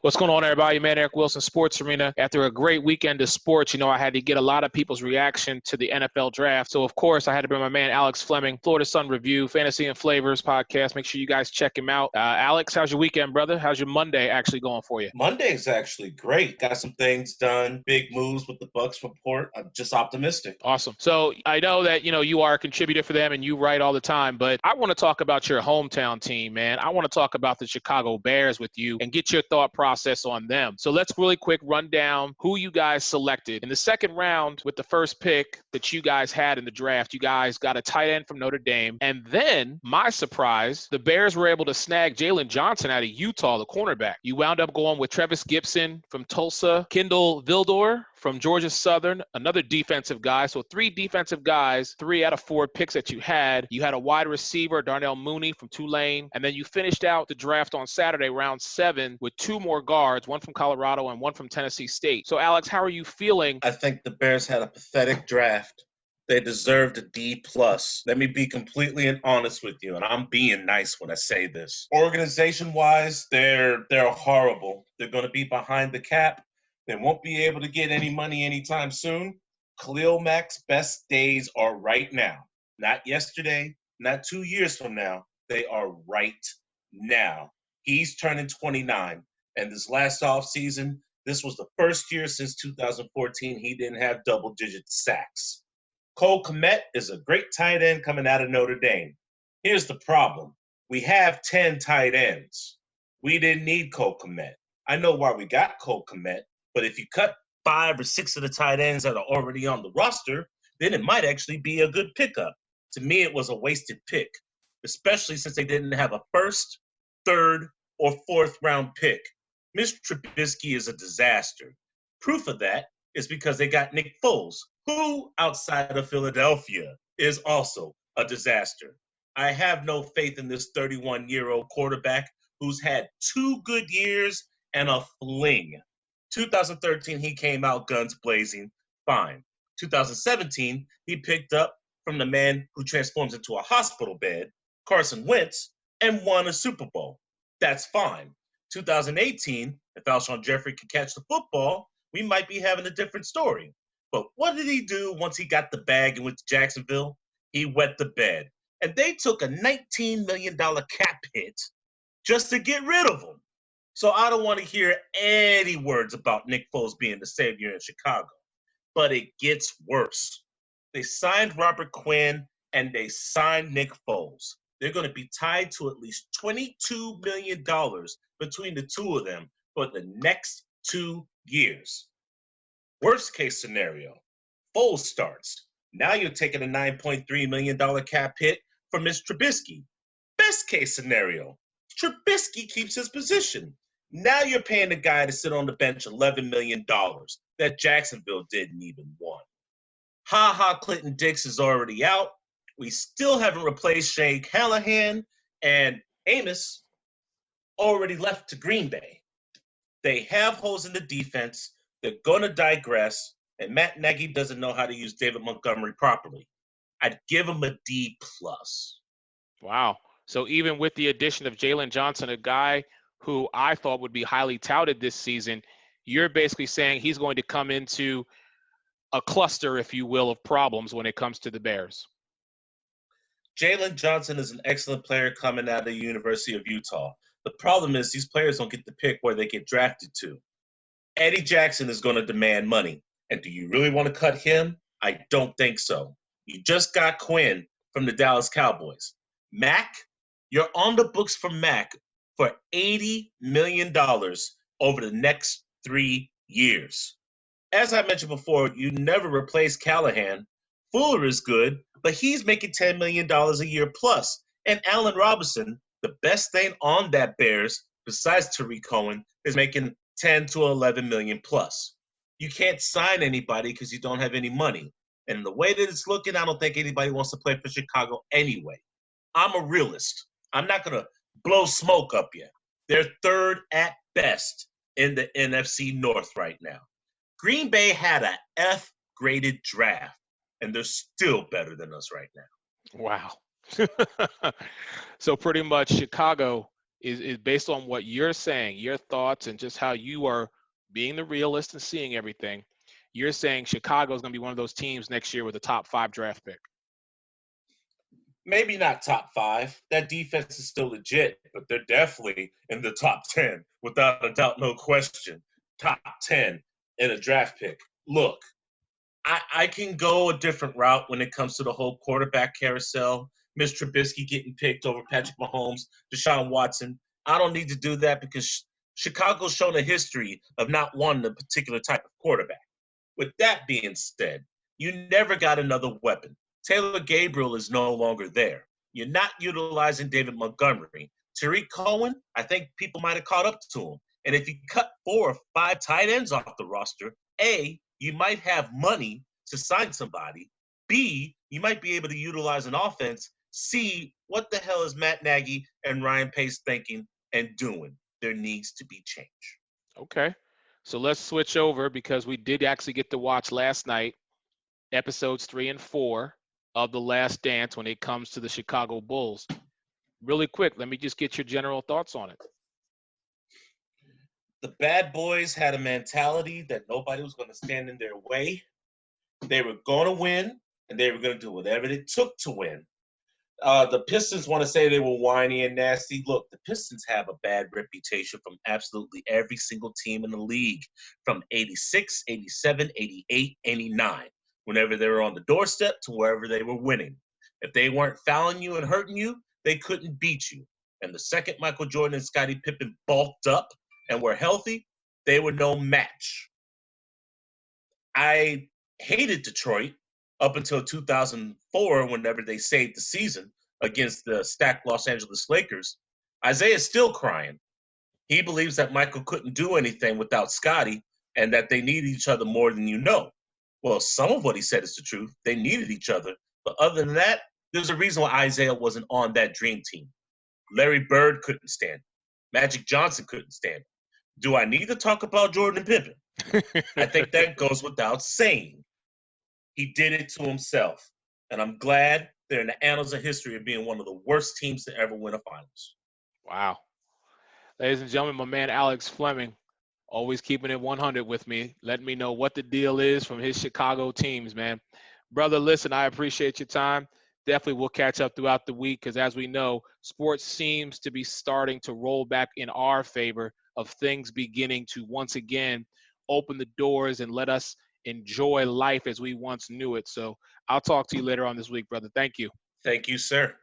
What's going on, everybody? Man, Eric Wilson, Sports Arena. After a great weekend of sports, I had to get a lot of people's reaction to the NFL draft. So, of course, I had to bring my man, Alex Fleming, Florida Sun Review, Fantasy and Flavors podcast. Make sure you guys check him out. Alex, how's your weekend, brother? How's your Monday actually going for you? Monday's actually great. Got some things done, big moves with the Bucks report. I'm just optimistic. Awesome. So I know that, you are a contributor for them and you write all the time, but I want to talk about your hometown team, man. I want to talk about the Chicago Bears with you and get your thought process on them. So let's really quick run down who you guys selected. In the second round, with the first pick that you guys had in the draft, you guys got a tight end from Notre Dame. And then, my surprise, the Bears were able to snag Jalen Johnson out of Utah, the cornerback. You wound up going with Trevis Gibson from Tulsa, Kendall Vildor from Georgia Southern, another defensive guy. So 3 defensive guys, 3 out of 4 picks that you had. You had a wide receiver, Darnell Mooney from Tulane. And then you finished out the draft on Saturday, round 7, with 2 more guards, one from Colorado and one from Tennessee State. So, Alex, how are you feeling? I think the Bears had a pathetic draft. They deserved a D+. Let me be completely honest with you, and I'm being nice when I say this. Organization-wise, they're horrible. They're going to be behind the cap. They won't be able to get any money anytime soon. Khalil Mack's best days are right now. Not yesterday, not 2 years from now. They are right now. He's turning 29, and this last offseason, this was the first year since 2014 he didn't have double-digit sacks. Cole Kmet is a great tight end coming out of Notre Dame. Here's the problem. We have 10 tight ends. We didn't need Cole Kmet. I know why we got Cole Kmet, but if you cut 5 or 6 of the tight ends that are already on the roster, then it might actually be a good pickup. To me, it was a wasted pick, especially since they didn't have a first, third, or fourth round pick. Mr. Trubisky is a disaster. Proof of that is because they got Nick Foles, who, outside of Philadelphia, is also a disaster. I have no faith in this 31-year-old quarterback who's had 2 good years and a fling. 2013, he came out guns blazing, fine. 2017, he picked up from the man who transforms into a hospital bed, Carson Wentz, and won a Super Bowl. That's fine. 2018, if Alshon Jeffrey could catch the football, we might be having a different story. But what did he do once he got the bag and went to Jacksonville? He wet the bed. And they took a $19 million cap hit just to get rid of him. So I don't want to hear any words about Nick Foles being the savior in Chicago. But it gets worse. They signed Robert Quinn and they signed Nick Foles. They're going to be tied to at least $22 million between the two of them for the next 2 years. Worst case scenario, Foles starts. Now you're taking a $9.3 million cap hit from Mr. Trubisky. Best case scenario, Trubisky keeps his position. Now you're paying the guy to sit on the bench $11 million that Jacksonville didn't even want. Clinton Dix is already out. We still haven't replaced Shane Callahan, and Amos already left to Green Bay. They have holes in the defense. They're going to digress, and Matt Nagy doesn't know how to use David Montgomery properly. I'd give him a D+. Wow. So even with the addition of Jalen Johnson, a guy who I thought would be highly touted this season, you're basically saying he's going to come into a cluster, if you will, of problems when it comes to the Bears. Jalen Johnson is an excellent player coming out of the University of Utah. The problem is these players don't get to pick where they get drafted to. Eddie Jackson is going to demand money. And do you really want to cut him? I don't think so. You just got Quinn from the Dallas Cowboys. Mack, you're on the books for Mack for $80 million over the next 3 years. As I mentioned before, you never replace Callahan. Fuller is good, but he's making $10 million a year plus. And Allen Robinson, the best thing on that Bears, besides Tariq Cohen, is making 10 to 11 million plus. You can't sign anybody because you don't have any money. And the way that it's looking, I don't think anybody wants to play for Chicago anyway. I'm a realist. I'm not going to blow smoke up yet. They're third at best in the NFC North right now. Green Bay had a F-graded draft, and they're still better than us right now. Wow. So pretty much Chicago is based on what you're saying, your thoughts, and just how you are being the realist and seeing everything. You're saying Chicago is going to be one of those teams next year with a top 5 draft pick. Maybe not top five. That defense is still legit, but they're definitely in the top 10, without a doubt, no question. Top 10 in a draft pick. Look, I can go a different route when it comes to the whole quarterback carousel. Mitch Trubisky getting picked over Patrick Mahomes, Deshaun Watson. I don't need to do that because Chicago's shown a history of not wanting a particular type of quarterback. With that being said, you never got another weapon. Taylor Gabriel is no longer there. You're not utilizing David Montgomery. Tariq Cohen, I think people might have caught up to him. And if you cut 4 or 5 tight ends off the roster, A, you might have money to sign somebody. B, you might be able to utilize an offense. C, what the hell is Matt Nagy and Ryan Pace thinking and doing? There needs to be change. Okay. So let's switch over because we did actually get to watch last night episodes 3 and 4 of The Last Dance when it comes to the Chicago Bulls. Really quick, let me just get your general thoughts on it. The bad boys had a mentality that nobody was going to stand in their way. They were going to win, and they were going to do whatever it took to win. The Pistons want to say they were whiny and nasty. Look, the Pistons have a bad reputation from absolutely every single team in the league from 86, 87, 88, 89. Whenever they were on the doorstep to wherever they were winning. If they weren't fouling you and hurting you, they couldn't beat you. And the second Michael Jordan and Scottie Pippen bulked up and were healthy, they were no match. I hated Detroit up until 2004, whenever they saved the season against the stacked Los Angeles Lakers. Isaiah's still crying. He believes that Michael couldn't do anything without Scottie and that they needed each other more than you know. Well, some of what he said is the truth. They needed each other. But other than that, there's a reason why Isaiah wasn't on that dream team. Larry Bird couldn't stand him. Magic Johnson couldn't stand him. Do I need to talk about Jordan and Pippen? I think that goes without saying. He did it to himself. And I'm glad they're in the annals of history of being one of the worst teams to ever win a finals. Wow. Ladies and gentlemen, my man Alex Fleming, always keeping it 100 with me, letting me know what the deal is from his Chicago teams, man. Brother, listen, I appreciate your time. Definitely we'll catch up throughout the week because, as we know, sports seems to be starting to roll back in our favor of things beginning to once again open the doors and let us enjoy life as we once knew it. So I'll talk to you later on this week, brother. Thank you. Thank you, sir.